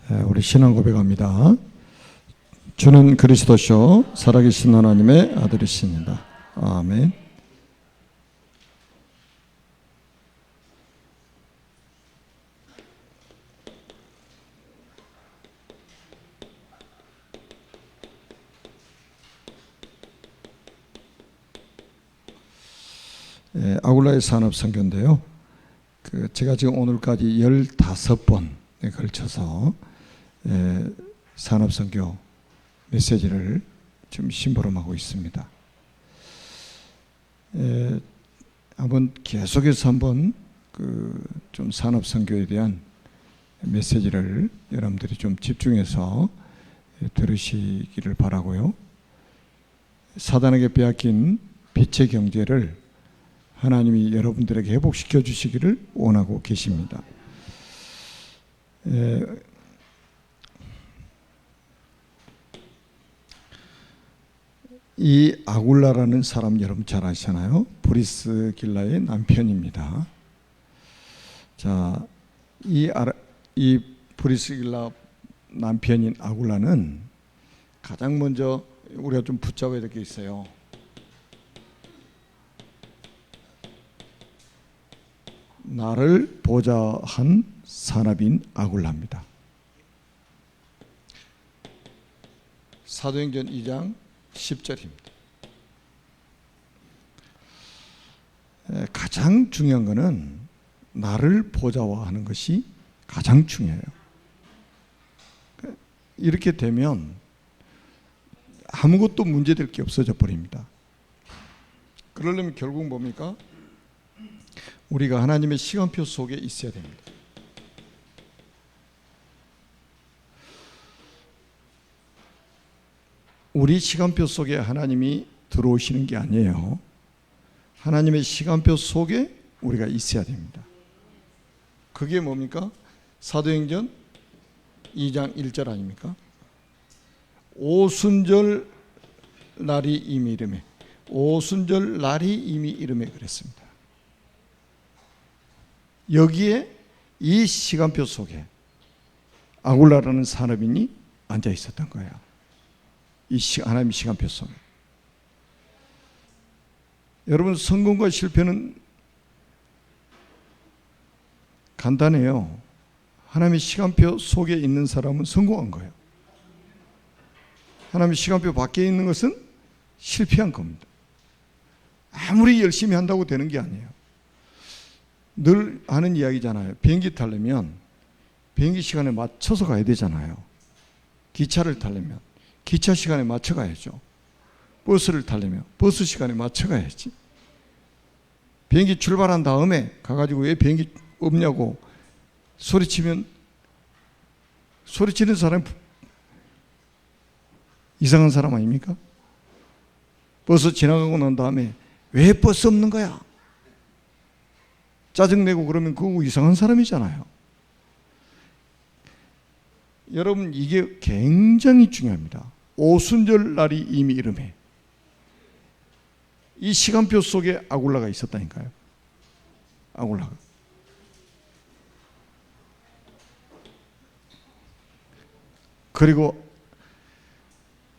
우리 신앙 고백합니다. 주는 그리스도시요 살아계신 하나님의 아들이십니다. 아멘. 아굴라의 산업선교인데요. 제가 지금 오늘까지 15번에 걸쳐서 산업선교 메시지를 지금 심부름하고 있습니다. 계속해서 한번 좀 산업선교에 대한 메시지를 여러분들이 좀 집중해서 들으시기를 바라고요. 사단에게 빼앗긴 빛의 경제를 하나님이 여러분들에게 회복시켜 주시기를 원하고 계십니다. 이 아굴라라는 사람 여러분 잘 아시잖아요. 브리스길라의 남편입니다. 자, 이 브리스길라 남편인 아굴라는 가장 먼저 우리가 좀 붙잡아야 될 게 있어요. 나를 보좌한 사람인 아굴라입니다. 사도행전 2장 10절입니다. 가장 중요한 것은 나를 보좌화하는 것이 가장 중요해요. 이렇게 되면 아무것도 문제될 게 없어져 버립니다. 그러려면 결국 뭡니까? 우리가 하나님의 시간표 속에 있어야 됩니다. 우리 시간표 속에 하나님이 들어오시는 게 아니에요. 하나님의 시간표 속에 우리가 있어야 됩니다. 그게 뭡니까? 사도행전 2장 1절 아닙니까? 오순절 날이 이미 이름에, 오순절 날이 이미 이름에 그랬습니다. 여기에 이 시간표 속에 아굴라라는 산업인이 앉아 있었던 거예요. 하나님의 시간표 속에. 여러분, 성공과 실패는 간단해요. 하나님의 시간표 속에 있는 사람은 성공한 거예요. 하나님의 시간표 밖에 있는 것은 실패한 겁니다. 아무리 열심히 한다고 되는 게 아니에요. 늘 하는 이야기잖아요. 비행기 타려면 비행기 시간에 맞춰서 가야 되잖아요. 기차를 타려면 기차 시간에 맞춰 가야죠. 버스를 타려면 버스 시간에 맞춰 가야지. 비행기 출발한 다음에 가가지고 왜 비행기 없냐고 소리치면 소리치는 사람 이상한 사람 아닙니까? 버스 지나가고 난 다음에 왜 버스 없는 거야? 짜증내고 그러면 그거 이상한 사람이잖아요. 여러분, 이게 굉장히 중요합니다. 오순절 날이 이미 이름에. 이 시간표 속에 아굴라가 있었다니까요. 아굴라가. 그리고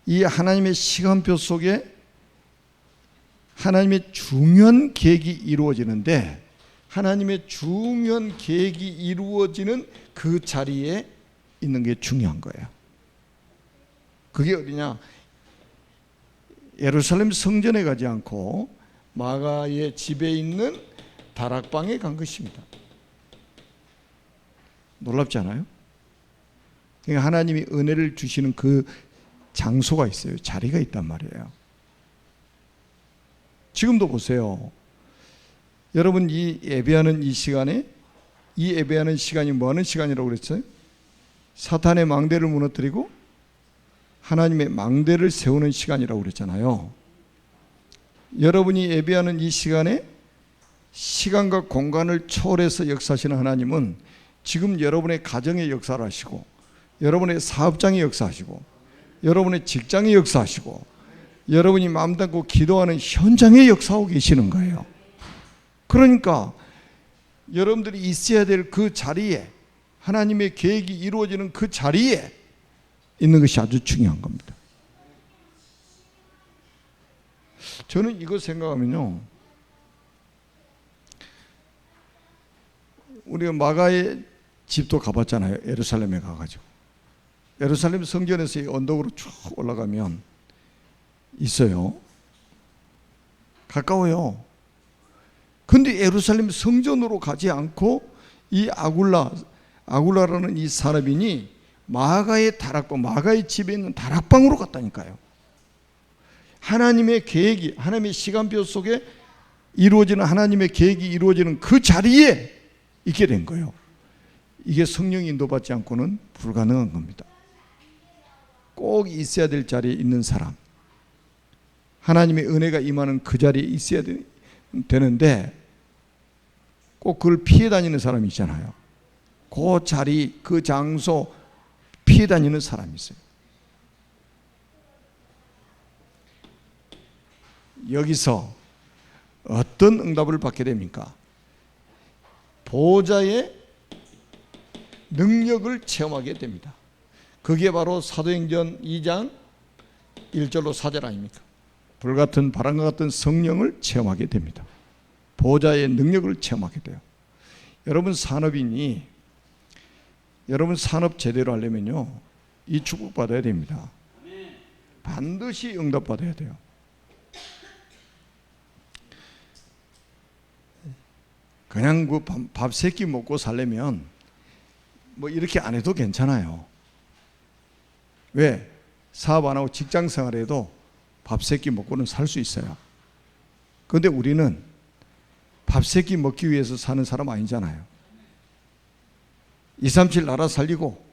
이 하나님의 시간표 속에 하나님의 중요한 계획이 이루어지는데, 하나님의 중요한 계획이 이루어지는 그 자리에 있는 게 중요한 거예요. 그게 어디냐? 예루살렘 성전에 가지 않고 마가의 집에 있는 다락방에 간 것입니다. 놀랍지 않아요? 그러니까 하나님이 은혜를 주시는 그 장소가 있어요. 자리가 있단 말이에요. 지금도 보세요. 여러분, 이 예배하는 이 시간에, 이 예배하는 시간이 뭐 하는 시간이라고 그랬어요? 사탄의 망대를 무너뜨리고 하나님의 망대를 세우는 시간이라고 그랬잖아요. 여러분이 예배하는 이 시간에 시간과 공간을 초월해서 역사하시는 하나님은 지금 여러분의 가정의 역사를 하시고, 여러분의 사업장의 역사하시고, 여러분의 직장의 역사하시고, 여러분이 마음 담고 기도하는 현장에 역사하고 계시는 거예요. 그러니까 여러분들이 있어야 될 그 자리에 하나님의 계획이 이루어지는 그 자리에 있는 것이 아주 중요한 겁니다. 저는 이거 생각하면요, 우리가 마가의 집도 가봤잖아요. 예루살렘에 가가지고. 예루살렘 성전에서 이 언덕으로 쭉 올라가면 있어요. 가까워요. 근데 예루살렘 성전으로 가지 않고 이 아굴라라는 이 사람인이 마가의 다락방, 마가의 집에 있는 다락방으로 갔다니까요. 하나님의 계획이, 하나님의 시간표 속에 이루어지는, 하나님의 계획이 이루어지는 그 자리에 있게 된 거예요. 이게 성령 인도받지 않고는 불가능한 겁니다. 꼭 있어야 될 자리에 있는 사람, 하나님의 은혜가 임하는 그 자리에 있어야 되는데 꼭 그걸 피해 다니는 사람이 있잖아요. 그 자리, 그 장소 피해 다니는 사람이 있어요. 여기서 어떤 응답을 받게 됩니까? 보호자의 능력을 체험하게 됩니다. 그게 바로 사도행전 2장 1절로 4절 아닙니까? 불같은 바람과 같은 성령을 체험하게 됩니다. 보호자의 능력을 체험하게 돼요. 여러분 산업인이, 여러분 산업 제대로 하려면요, 이 축복 받아야 됩니다. 반드시 응답 받아야 돼요. 그냥 그 밥 세 끼 먹고 살려면 뭐 이렇게 안 해도 괜찮아요. 왜? 사업 안 하고 직장 생활해도 밥 세 끼 먹고는 살 수 있어요. 그런데 우리는 밥 세 끼 먹기 위해서 사는 사람 아니잖아요. 237 나라 살리고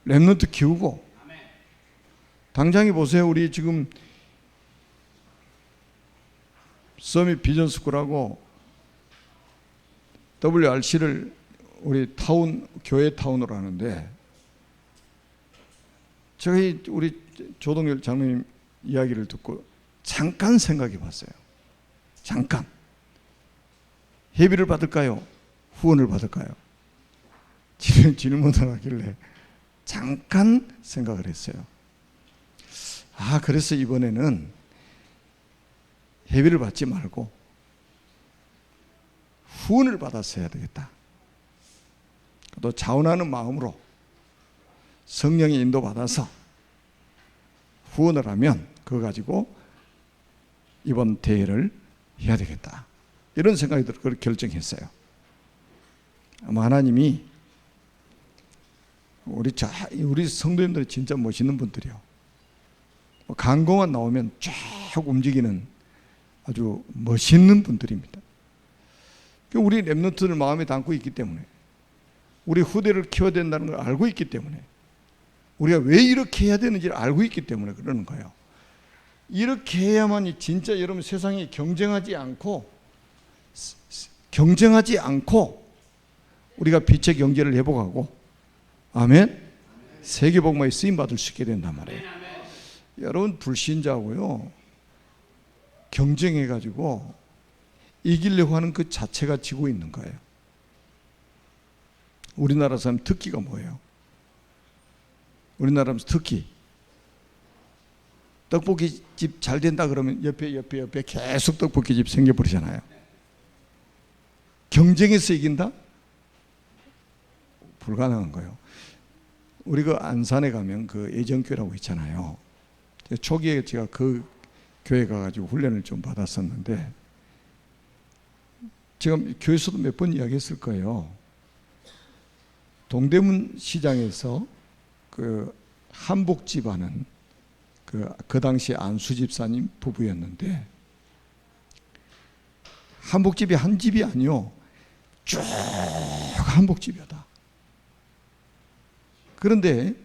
렘넌트 키우고. 당장에 보세요. 우리 지금 서밋 비전스쿨하고 WRC를 우리 타운, 교회 타운으로 하는데, 저희 우리 조동열 장로님 이야기를 듣고 잠깐 생각해 봤어요. 잠깐. 예비를 받을까요? 후원을 받을까요? 질문을 하길래 잠깐 생각을 했어요. 아, 그래서 이번에는 예비를 받지 말고 후원을 받아서 해야 되겠다. 또 자원하는 마음으로 성령의 인도 받아서 후원을 하면 그거 가지고 이번 대회를 해야 되겠다. 이런 생각이 들어 그걸 결정했어요. 아마 하나님이 우리 성도님들이 진짜 멋있는 분들이요. 강공만 나오면 쫙 움직이는 아주 멋있는 분들입니다. 우리 렘넌트를 마음에 담고 있기 때문에, 우리 후대를 키워야 된다는 걸 알고 있기 때문에, 우리가 왜 이렇게 해야 되는지를 알고 있기 때문에 그러는 거예요. 이렇게 해야만이 진짜 여러분 세상에 경쟁하지 않고 우리가 빛의 경제를 회복하고, 아멘, 세계복음화에 쓰임받을 수 있게 된단 말이에요. 여러분 불신자하고요 경쟁해가지고 이기려고 하는 그 자체가 지고 있는 거예요. 우리나라 사람 특기가 뭐예요? 우리나라 사람 특기, 떡볶이집 잘 된다 그러면 옆에 계속 떡볶이집 생겨버리잖아요. 경쟁해서 이긴다? 불가능한 거예요. 우리 그 안산에 가면 그 예정교회라고 있잖아요. 초기에 제가 그 교회 가가지고 훈련을 좀 받았었는데, 제가 교회에서도 몇 번 이야기했을 거예요. 동대문 시장에서 그 한복집 하는 그 당시 안수 집사님 부부였는데, 한복집이 한 집이 아니요, 쭉 한복집이었다. 그런데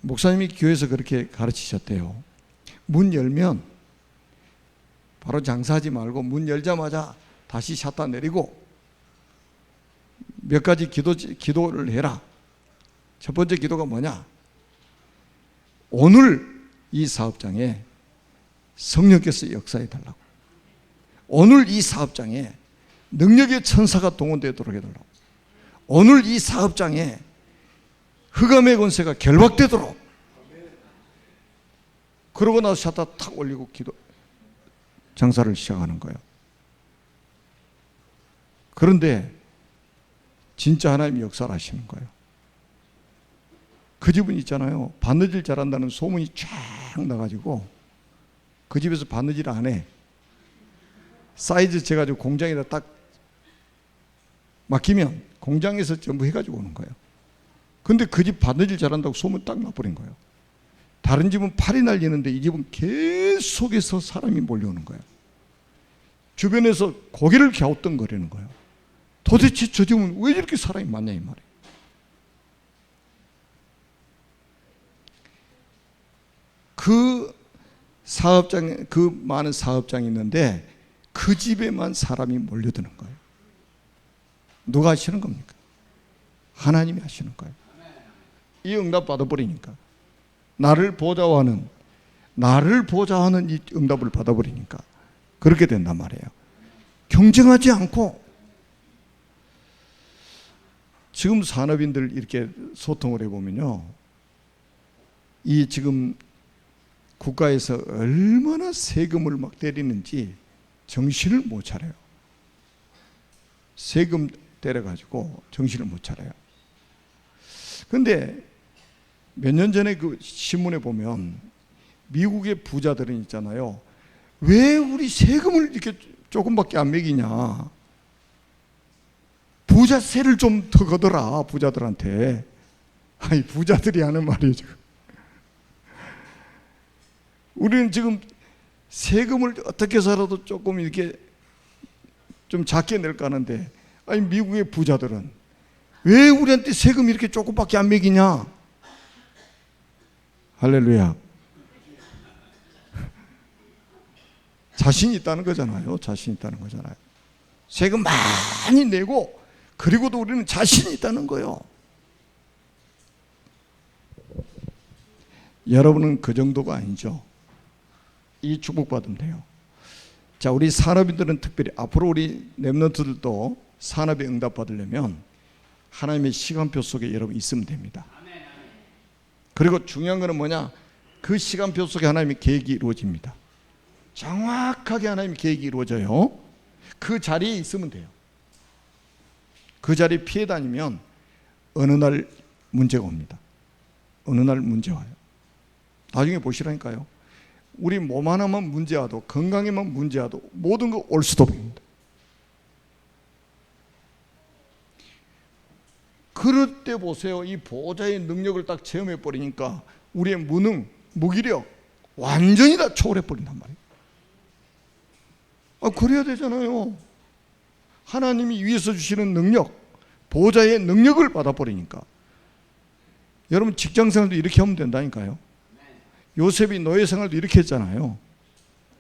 목사님이 교회에서 그렇게 가르치셨대요. 문 열면 바로 장사하지 말고 문 열자마자 다시 샷다 내리고 몇 가지 기도를 해라. 첫 번째 기도가 뭐냐? 오늘 이 사업장에 성령께서 역사해 달라고. 오늘 이 사업장에 능력의 천사가 동원되도록 해달라고. 오늘 이 사업장에 흑암의 권세가 결박되도록, 그러고 나서 샤타 탁 올리고 장사를 시작하는 거예요. 그런데 진짜 하나님이 역사를 하시는 거예요. 그 집은 있잖아요, 바느질 잘한다는 소문이 쫙 나가지고 그 집에서 바느질 안 해. 사이즈 재가지고 공장에다 딱 맡기면 공장에서 전부 해가지고 오는 거예요. 근데 그 집 바느질 잘한다고 소문 딱 나버린 거예요. 다른 집은 팔이 날리는데 이 집은 계속해서 사람이 몰려오는 거예요. 주변에서 고개를 갸우뚱거리는 거예요. 도대체 저 집은 왜 이렇게 사람이 많냐 이 말이에요. 그 사업장, 그 많은 사업장이 있는데 그 집에만 사람이 몰려드는 거예요. 누가 하시는 겁니까? 하나님이 하시는 거예요. 이 응답 받아버리니까, 나를 보좌하는 이 응답을 받아버리니까 그렇게 된단 말이에요. 경쟁하지 않고. 지금 산업인들 이렇게 소통을 해보면요, 이 지금 국가에서 얼마나 세금을 막 때리는지 정신을 못 차려요. 세금 때려가지고 정신을 못 차려요. 근데 몇 년 전에 그 신문에 보면 미국의 부자들은 있잖아요, 왜 우리 세금을 이렇게 조금밖에 안 매기냐, 부자세를 좀 더 거둬라 부자들한테. 아니, 부자들이 하는 말이죠. 우리는 지금 세금을 어떻게 해서라도 조금 이렇게 좀 작게 낼까 하는데, 아니 미국의 부자들은 왜 우리한테 세금 이렇게 조금밖에 안 매기냐. 할렐루야. 자신 있다는 거잖아요. 자신 있다는 거잖아요. 세금 많이 내고, 그리고도 우리는 자신 있다는 거예요. 여러분은 그 정도가 아니죠. 이 축복받으면 돼요. 자, 우리 산업인들은 특별히 앞으로 우리 렘넌트들도 산업에 응답 받으려면 하나님의 시간표 속에 여러분 있으면 됩니다. 그리고 중요한 거는 뭐냐, 그 시간표 속에 하나님의 계획이 이루어집니다. 정확하게 하나님의 계획이 이루어져요. 그 자리에 있으면 돼요. 그 자리 피해 다니면 어느 날 문제가 옵니다. 어느 날 문제 와요. 나중에 보시라니까요. 우리 몸 하나만 문제 와도, 건강에만 문제 와도 모든 거 올 수도 없습니다. 그럴 때 보세요. 이 보호자의 능력을 딱 체험해 버리니까 우리의 무능, 무기력 완전히 다 초월해 버린단 말이에요. 그래야 되잖아요. 하나님이 위에서 주시는 능력, 보호자의 능력을 받아버리니까. 여러분 직장생활도 이렇게 하면 된다니까요. 요셉이 노예생활도 이렇게 했잖아요.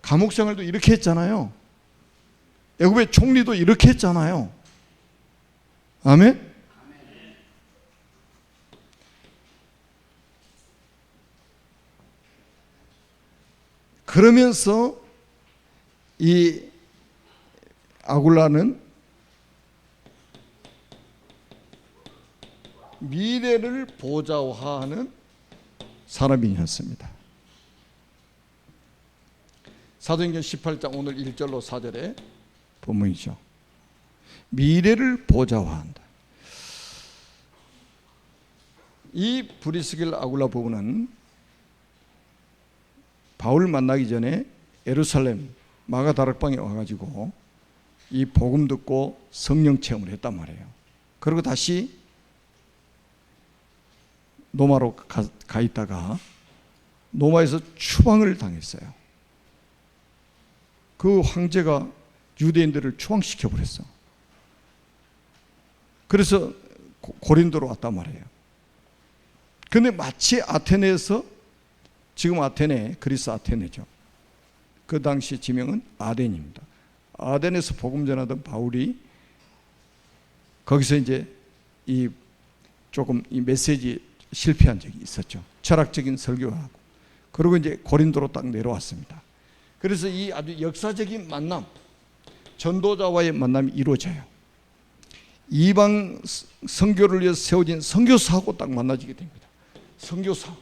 감옥생활도 이렇게 했잖아요. 애굽의 총리도 이렇게 했잖아요. 아멘? 그러면서 이 아굴라는 미래를 보좌화하는 사람이었습니다. 사도행전 18장 오늘 1절로 4절의 본문이죠. 미래를 보좌화한다. 이 브리스길 아굴라 부부는 바울 만나기 전에 예루살렘 마가다락방에 와가지고 이 복음 듣고 성령 체험을 했단 말이에요. 그리고 다시 노마로 가 있다가 노마에서 추방을 당했어요. 그 황제가 유대인들을 추방시켜 버렸어. 그래서 고린도로 왔단 말이에요. 근데 마치 아테네에서, 지금 아테네, 그리스 아테네죠. 그 당시 지명은 아덴입니다. 아덴에서 복음 전하던 바울이 거기서 이제 이 메시지 실패한 적이 있었죠. 철학적인 설교를 하고. 그리고 이제 고린도로 딱 내려왔습니다. 그래서 이 아주 역사적인 만남, 전도자와의 만남이 이루어져요. 이방 선교를 위해서 세워진 선교사하고 딱 만나지게 됩니다. 선교사.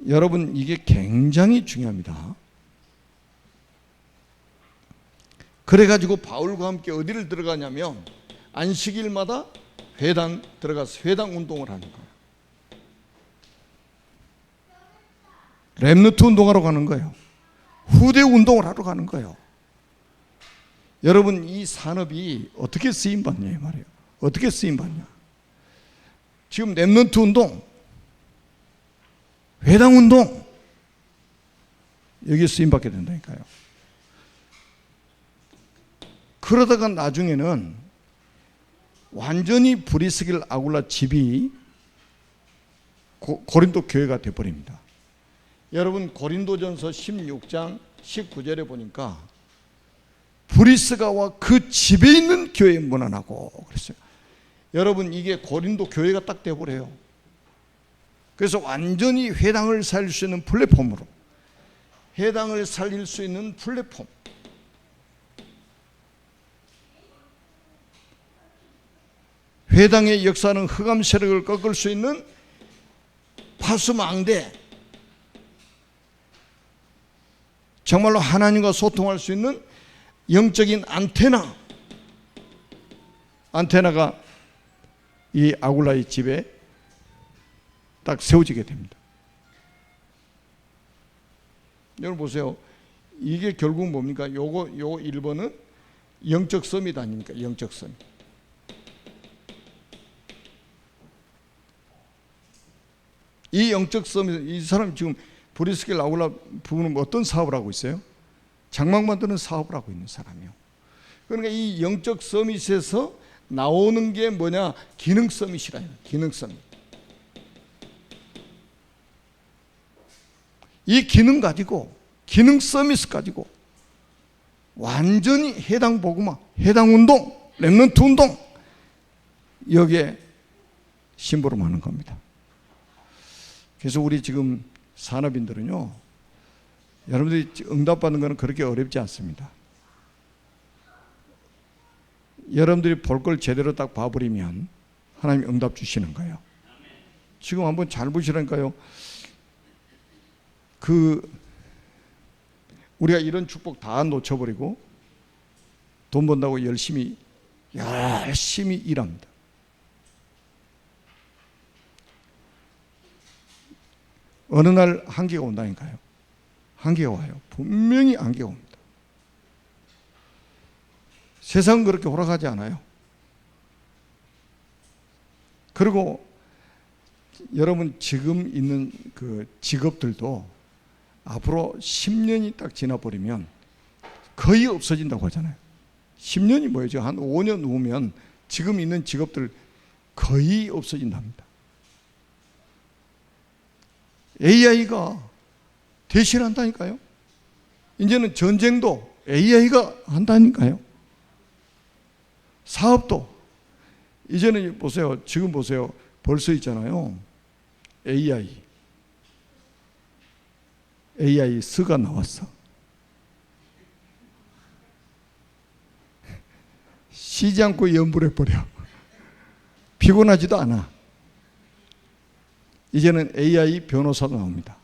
여러분, 이게 굉장히 중요합니다. 그래가지고 바울과 함께 어디를 들어가냐면 안식일마다 회당 들어가서 회당 운동을 하는 거예요. 렘너트 운동하러 가는 거예요. 후대 운동을 하러 가는 거예요. 여러분, 이 산업이 어떻게 쓰임받냐 이 말이에요. 어떻게 쓰임받냐. 지금 렘너트 운동, 회당 운동, 여기에 쓰임받게 된다니까요. 그러다가 나중에는 완전히 브리스길 아굴라 집이 고린도 교회가 되어버립니다. 여러분, 고린도전서 16장 19절에 보니까 브리스가와 그 집에 있는 교회에 문안하고 그랬어요. 여러분, 이게 고린도 교회가 딱 되어버려요. 그래서 완전히 회당을 살릴 수 있는 플랫폼으로, 회당을 살릴 수 있는 플랫폼, 회당의 역사는 흑암 세력을 꺾을 수 있는 파수망대, 정말로 하나님과 소통할 수 있는 영적인 안테나가 이 아굴라의 집에 딱 세워지게 됩니다. 여러분 보세요. 이게 결국 뭡니까? 요거 1번은 영적 서밋 아닙니까? 영적 서밋. 이 영적 서밋, 이 사람 지금 브리스길 아굴라 부부는 어떤 사업을 하고 있어요? 장막 만드는 사업을 하고 있는 사람이요. 그러니까 이 영적 서밋에서 나오는 게 뭐냐? 기능 서밋이라요. 기능 서밋. 이 기능 가지고, 기능 서밋 가지고 완전히 해당 복음화, 해당 운동, 렘넌트 운동, 여기에 심부름하는 겁니다. 그래서 우리 지금 산업인들은요, 여러분들이 응답받는 것은 그렇게 어렵지 않습니다. 여러분들이 볼 걸 제대로 딱 봐버리면 하나님이 응답 주시는 거예요. 지금 한번 잘 보시라니까요. 우리가 이런 축복 다 놓쳐버리고 돈 번다고 열심히 일합니다. 어느 날 한계가 온다니까요. 한계가 와요. 분명히 한계가 옵니다. 세상은 그렇게 호락하지 않아요. 그리고 여러분 지금 있는 그 직업들도 앞으로 10년이 딱 지나버리면 거의 없어진다고 하잖아요. 10년이 뭐예요? 한 5년 후면 지금 있는 직업들 거의 없어진답니다. AI가 대신한다니까요. 이제는 전쟁도 AI가 한다니까요. 사업도 이제는 보세요. 지금 보세요. 벌써 있잖아요. AI 스가 나왔어. 쉬지 않고 연불해버려. 피곤하지도 않아. 이제는 AI 변호사 나옵니다.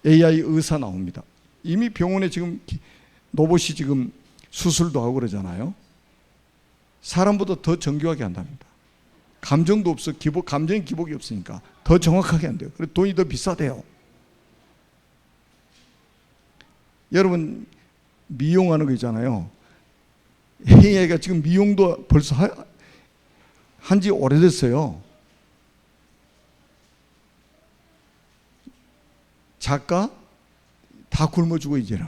AI 의사 나옵니다. 이미 병원에 지금 로봇이 지금 수술도 하고 그러잖아요. 사람보다 더 정교하게 한답니다. 감정도 없어. 감정의 기복이 없으니까 더 정확하게 한대요. 그래서 돈이 더 비싸대요. 여러분 미용하는 거 있잖아요. AI가 지금 미용도 벌써 한지 오래됐어요. 작가 다 굶어주고 이제는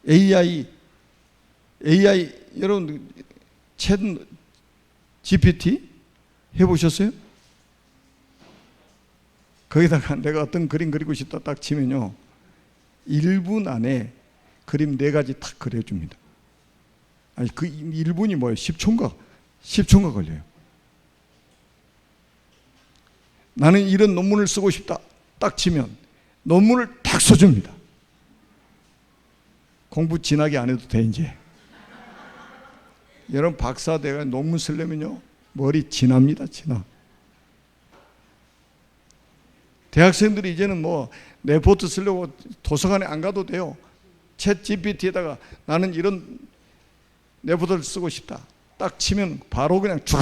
AI 여러분 챗 GPT 해보셨어요? 거기다가 내가 어떤 그림 그리고 싶다 딱 치면요 1분 안에 그림 4가지 탁 그려줍니다. 아니 그 1분이 뭐예요? 10초인가 걸려요. 나는 이런 논문을 쓰고 싶다 딱 치면 논문을 딱 써줍니다. 공부 진하게 안 해도 돼 이제. 여러분 박사 대가 논문 쓰려면요 머리 진합니다. 진하. 대학생들이 이제는 뭐 레포트 쓰려고 도서관에 안 가도 돼요. 챗 GPT에다가 나는 이런 레포트를 쓰고 싶다 딱 치면 바로 그냥 쭉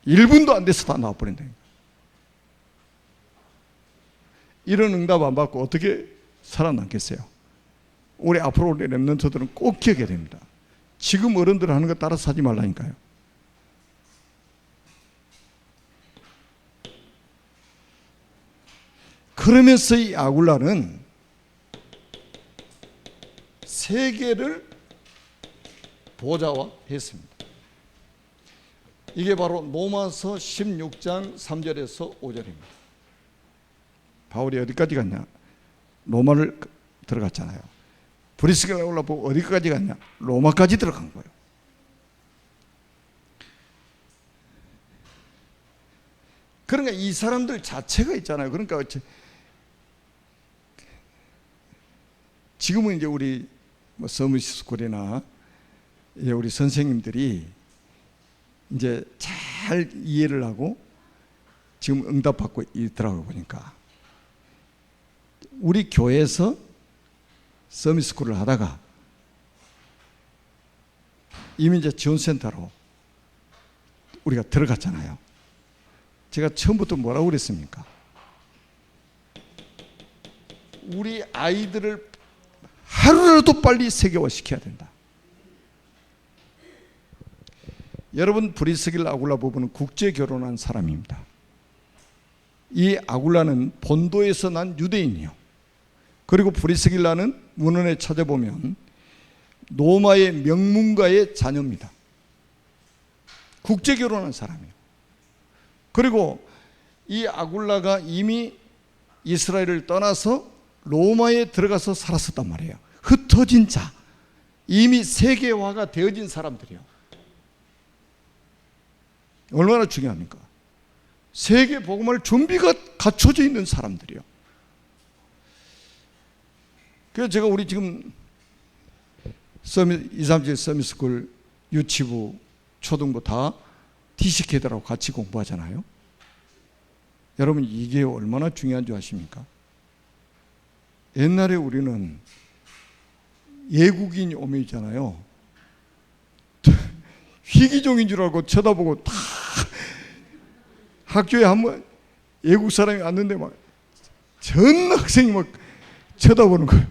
1분도 안 돼서 다 나와버린다. 이런 응답 안 받고 어떻게 살아남겠어요? 우리 앞으로 우리 랩런트들은 꼭 기억해야 됩니다. 지금 어른들 하는 거 따라서 하지 말라니까요. 그러면서 이 아굴라는 세계를 보좌화했습니다. 이게 바로 로마서 16장 3절에서 5절입니다. 바울이 어디까지 갔냐? 로마를 들어갔잖아요. 브리스길라 올라보고 어디까지 갔냐? 로마까지 들어간 거예요. 그러니까 이 사람들 자체가 있잖아요. 그러니까 지금은 이제 우리 서미스 스쿨이나 우리 선생님들이 이제 잘 이해를 하고 지금 응답받고 있더라고요. 보니까 우리 교회에서 서미스 스쿨을 하다가 이민자 지원센터로 우리가 들어갔잖아요. 제가 처음부터 뭐라고 그랬습니까? 우리 아이들을 하루라도 빨리 세계화 시켜야 된다. 여러분 브리스길라 아굴라 부부는 국제 결혼한 사람입니다. 이 아굴라는 본도에서 난 유대인이요. 그리고 브리스길라는 문헌에 찾아보면 로마의 명문가의 자녀입니다. 국제 결혼한 사람이에요. 그리고 이 아굴라가 이미 이스라엘을 떠나서 로마에 들어가서 살았었단 말이에요. 흩어진 자, 이미 세계화가 되어진 사람들이요. 얼마나 중요합니까? 세계 복음할 준비가 갖춰져 있는 사람들이요. 그래서 제가 우리 지금 2, 3질 서미스쿨 유치부, 초등부 다 TCK들하고 같이 공부하잖아요. 여러분 이게 얼마나 중요한 줄 아십니까? 옛날에 우리는 외국인이 오면 있잖아요. 희귀종인 줄 알고 쳐다보고 다 학교에 한번 외국 사람이 왔는데 막 전 학생이 막 쳐다보는 거예요.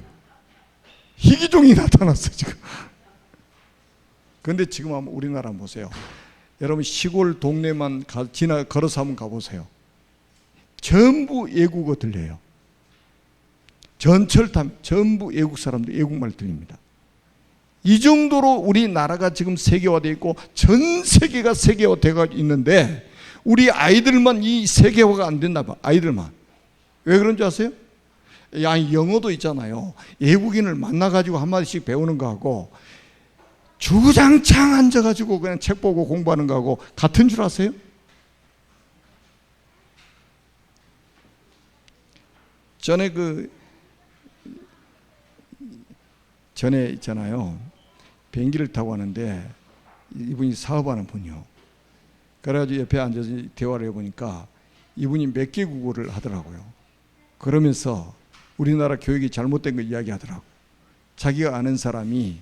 희귀종이 나타났어 지금. 그런데 지금 한번 우리나라 보세요. 여러분 시골 동네만 걸어서 한번 가보세요. 전부 외국어 들려요. 전철 타면 전부 외국 사람들 외국말 들립니다. 이 정도로 우리나라가 지금 세계화되어 있고 전 세계가 세계화되어 있는데 우리 아이들만 이 세계화가 안 됐나 봐. 아이들만. 왜 그런 줄 아세요? 야, 영어도 있잖아요. 외국인을 만나가지고 한마디씩 배우는 거하고 주구장창 앉아가지고 그냥 책 보고 공부하는 거하고 같은 줄 아세요? 전에 있잖아요. 비행기를 타고 가는데 이분이 사업하는 분이요. 그래가지고 옆에 앉아서 대화를 해보니까 이분이 몇 개 국어를 하더라고요. 그러면서 우리나라 교육이 잘못된 거 이야기하더라고. 자기가 아는 사람이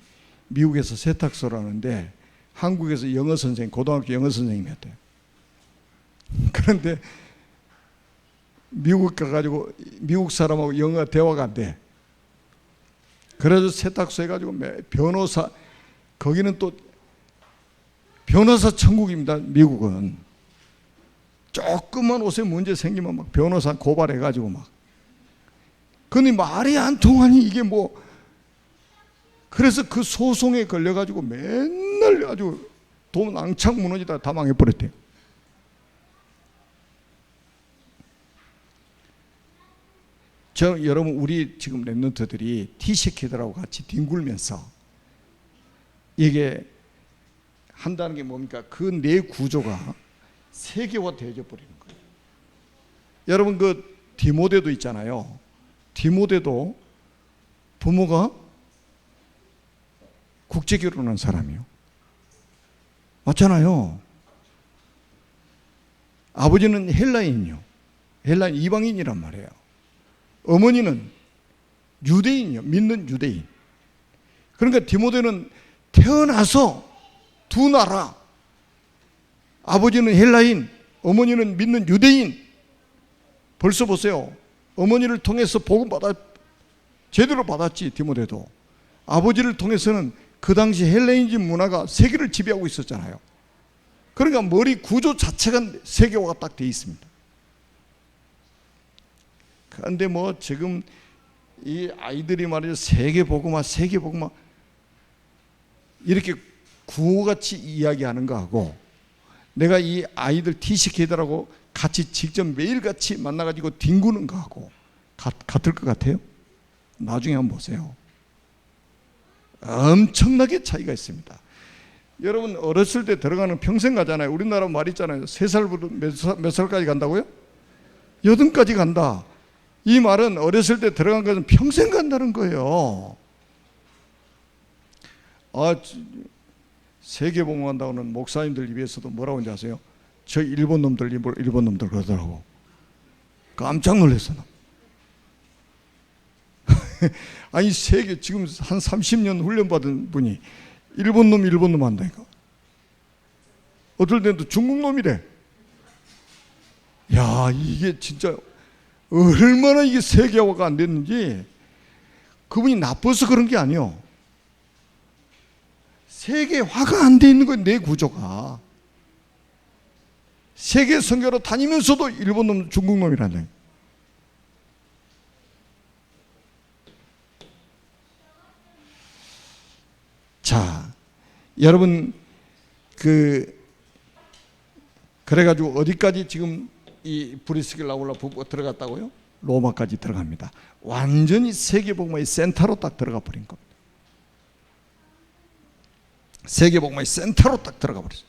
미국에서 세탁소를 하는데 한국에서 영어 선생님, 고등학교 영어 선생님이었대요. 그런데 미국 가가지고 미국 사람하고 영어가 대화가 안 돼. 그래서 세탁소 해가지고 변호사, 거기는 또 변호사 천국입니다. 미국은 조금만 옷에 문제 생기면 막 변호사 고발해가지고 막. 근데 말이 안 통하니 이게 뭐. 그래서 그 소송에 걸려가지고 맨날 아주 돈 앙창 무너지다 다 망해버렸대요. 여러분 우리 지금 랩런트들이 티셔츠들하고 같이 뒹굴면서 이게 한다는 게 뭡니까? 그 내 구조가 세계화 되어져 버리는 거예요. 여러분 그 디모데도 있잖아요. 디모데도 부모가 국제 결혼한 사람이요. 맞잖아요. 아버지는 헬라인이요. 헬라인 이방인이란 말이에요. 어머니는 유대인이요. 믿는 유대인. 그러니까 디모데는 태어나서 두 나라, 아버지는 헬라인, 어머니는 믿는 유대인. 벌써 보세요. 어머니를 통해서 복음 제대로 받았지, 디모데도. 아버지를 통해서는 그 당시 헬레인지 문화가 세계를 지배하고 있었잖아요. 그러니까 머리 구조 자체가 세계화가 딱 돼 있습니다. 그런데 뭐 지금 이 아이들이 말이죠, 세계복음화 이렇게 구호같이 이야기하는 거하고, 내가 이 아이들 TCK들하고 같이 직접 매일같이 만나가지고 뒹구는 거하고 같을 것 같아요? 나중에 한번 보세요. 엄청나게 차이가 있습니다. 여러분 어렸을 때 들어가는 평생 가잖아요. 우리나라 말 있잖아요. 3살부터 몇 살까지 간다고요? 8까지 간다. 이 말은 어렸을 때 들어간 것은 평생 간다는 거예요. 세계복음한다고는 목사님들 입에서도 뭐라고 하는지 아세요? 저 일본 놈들 그러더라고. 깜짝 놀랐어. 아니 세계 지금 한 30년 훈련받은 분이 일본 놈 한다니까. 어떨 때는 또 중국 놈이래. 야, 이게 진짜 얼마나 이게 세계화가 안 됐는지. 그분이 나빠서 그런 게 아니요. 세계화가 안 돼 있는 거예요. 내 구조가. 세계 선교로 다니면서도 일본 놈, 중국 놈이라는. 자, 여러분 그래가지고 어디까지 지금 이 브리스길라 아굴라 부부가 들어갔다고요? 로마까지 들어갑니다. 완전히 세계복음의 센터로 딱 들어가 버린 겁니다. 세계복음의 센터로 딱 들어가 버렸어요.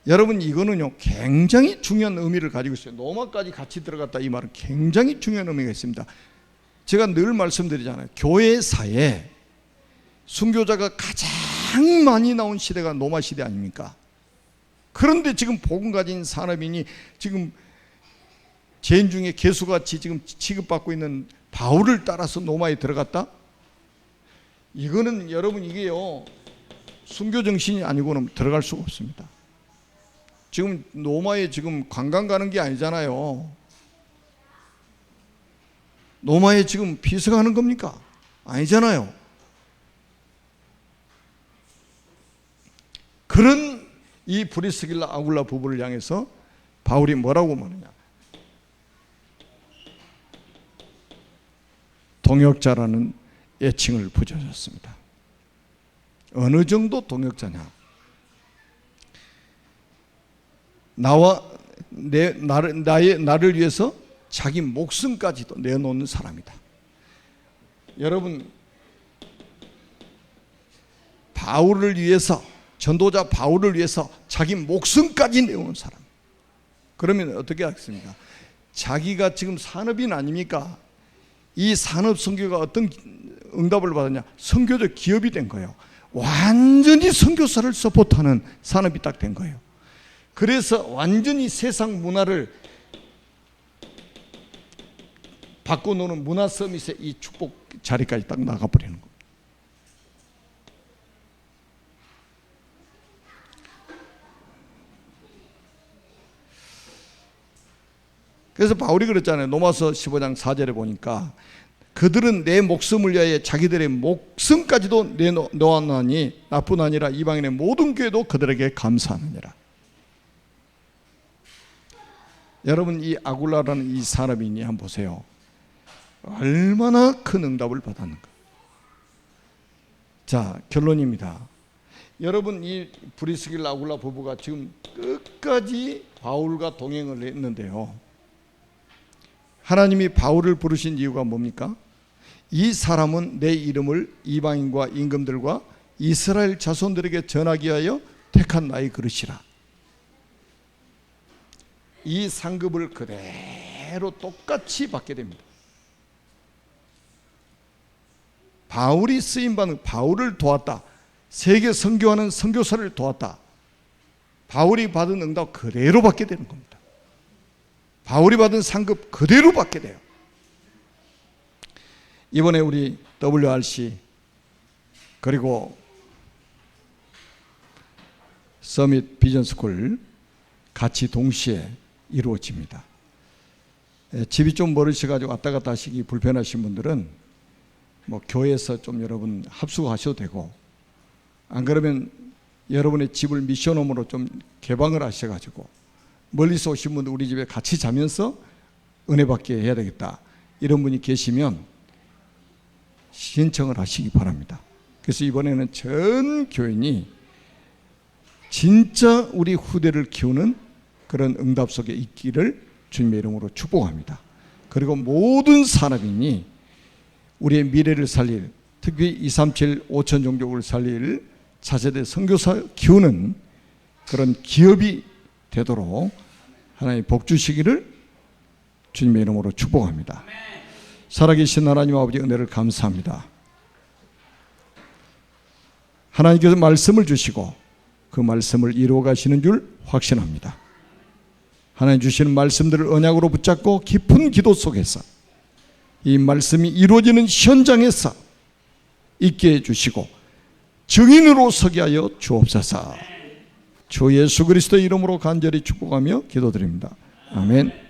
여러분 이거는요 굉장히 중요한 의미를 가지고 있어요. 로마까지 같이 들어갔다, 이 말은 굉장히 중요한 의미가 있습니다. 제가 늘 말씀드리잖아요. 교회사에 순교자가 가장 많이 나온 시대가 로마 시대 아닙니까? 그런데 지금 복음 가진 산업인이 지금 죄인 중에 개수같이 지금 취급받고 있는 바울을 따라서 로마에 들어갔다? 이거는 여러분 이게요 순교 정신이 아니고는 들어갈 수가 없습니다. 지금 로마에 지금 관광 가는 게 아니잖아요. 로마에 지금 피서가는 겁니까? 아니잖아요. 그런 이 브리스길라 아굴라 부부를 향해서 바울이 뭐라고 말하냐? 동역자라는 애칭을 붙여줬습니다. 어느 정도 동역자냐? 나를 위해서 자기 목숨까지도 내놓는 사람이다. 여러분, 바울을 위해서, 전도자 바울을 위해서 자기 목숨까지 내놓는 사람. 그러면 어떻게 하겠습니까? 자기가 지금 산업인 아닙니까? 이 산업 선교가 어떤 응답을 받았냐? 선교적 기업이 된 거예요. 완전히 선교사를 서포트하는 산업이 딱 된 거예요. 그래서 완전히 세상 문화를 바꿔놓는 문화 서밋의 이 축복 자리까지 딱 나가버리는 겁니다. 그래서 바울이 그랬잖아요. 로마서 15장 4절에 보니까 그들은 내 목숨을 위하여 자기들의 목숨까지도 내놓았나니 나뿐 아니라 이방인의 모든 교회도 그들에게 감사하느니라. 여러분 이 아굴라라는 이 사람이니 한번 보세요. 얼마나 큰 응답을 받았는가. 자, 결론입니다. 여러분 이 브리스길라 아굴라 부부가 지금 끝까지 바울과 동행을 했는데요. 하나님이 바울을 부르신 이유가 뭡니까? 이 사람은 내 이름을 이방인과 임금들과 이스라엘 자손들에게 전하기 위하여 택한 나의 그릇이라. 이 상급을 그대로 똑같이 받게 됩니다. 바울이 쓰임받은, 바울을 도왔다, 세계 선교하는 선교사를 도왔다, 바울이 받은 응답 그대로 받게 되는 겁니다. 바울이 받은 상급 그대로 받게 돼요. 이번에 우리 WRC 그리고 서밋 비전스쿨 같이 동시에 이루어집니다. 집이 좀 멀으셔가지고 왔다 갔다 하시기 불편하신 분들은 뭐 교회에서 좀 여러분 합숙하셔도 되고, 안 그러면 여러분의 집을 미션홈으로 좀 개방을 하셔가지고 멀리서 오신 분들 우리 집에 같이 자면서 은혜 받게 해야 되겠다, 이런 분이 계시면 신청을 하시기 바랍니다. 그래서 이번에는 전 교인이 진짜 우리 후대를 키우는 그런 응답 속에 있기를 주님의 이름으로 축복합니다. 그리고 모든 산업인이 우리의 미래를 살릴, 특히 237 5천 종족을 살릴 차세대 선교사 키우는 그런 기업이 되도록 하나님 복 주시기를 주님의 이름으로 축복합니다. 살아계신 하나님 아버지 은혜를 감사합니다. 하나님께서 말씀을 주시고 그 말씀을 이루어 가시는 줄 확신합니다. 하나님 주시는 말씀들을 언약으로 붙잡고 깊은 기도 속에서 이 말씀이 이루어지는 현장에서 있게 해주시고 증인으로 서게 하여 주옵소서. 주 예수 그리스도의 이름으로 간절히 축복하며 기도드립니다. 아멘.